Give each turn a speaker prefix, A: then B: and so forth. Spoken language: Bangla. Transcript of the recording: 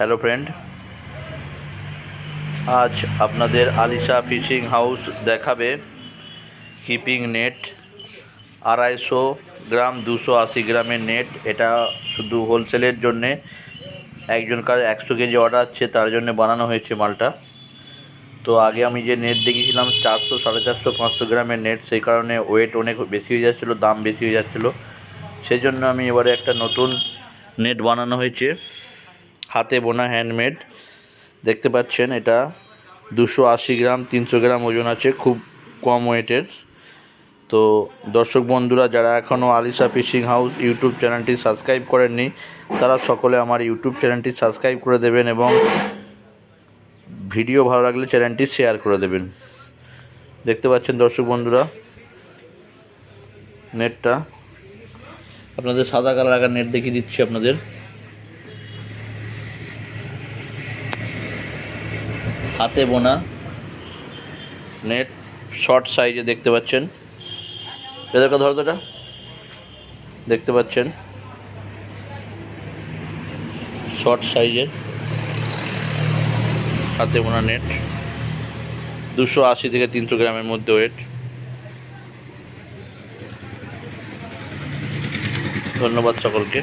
A: হ্যালো ফ্রেন্ড, আজ আপনাদের আলিশা ফিশিং হাউস দেখাবে কিপিং নেট 250 গ্রাম 280 গ্রামের নেট। এটা শুধু হোলসেলের জন্যে, একজনকার 100 কেজি অর্ডার আছে, তার জন্য বানানো হয়েছে মালটা। তো আগে আমি যে নেট দেখিয়েছিলাম 400, 450, 500 গ্রামের নেট, সেই কারণে ওয়েট অনেক বেশি হয়ে যাচ্ছিলো, দাম বেশি হয়ে যাচ্ছিলো। সেই জন্য আমি এবারে একটা নতুন নেট বানানো হয়েছে, হাতে বোনা হ্যান্ডমেড। দেখতে পাচ্ছেন এটা 280 গ্রাম 300 গ্রাম ওজন আছে, খুব কম ওয়েটের। তো দর্শক বন্ধুরা, যারা এখনও আলিশা ফিশিং হাউস ইউটিউব চ্যানেলটি সাবস্ক্রাইব করেননি, তারা সকলে আমার ইউটিউব চ্যানেলটি সাবস্ক্রাইব করে দেবেন এবং ভিডিও ভালো লাগলে চ্যানেলটি শেয়ার করে দেবেন। দেখতে পাচ্ছেন দর্শক বন্ধুরা নেটটা, আপনাদের সাদা কালার আগে নেট দেখিয়ে দিচ্ছি আপনাদের। হাতে বোনা নেট, শর্ট সাইজে দেখতে পাচ্ছেন। এদেরকে ধরো তো, এটা দেখতে পাচ্ছেন শর্ট সাইজের হাতে বোনা নেট, 280 থেকে 300 গ্রামের মধ্যে ওয়েট। ধন্যবাদ সকলকে।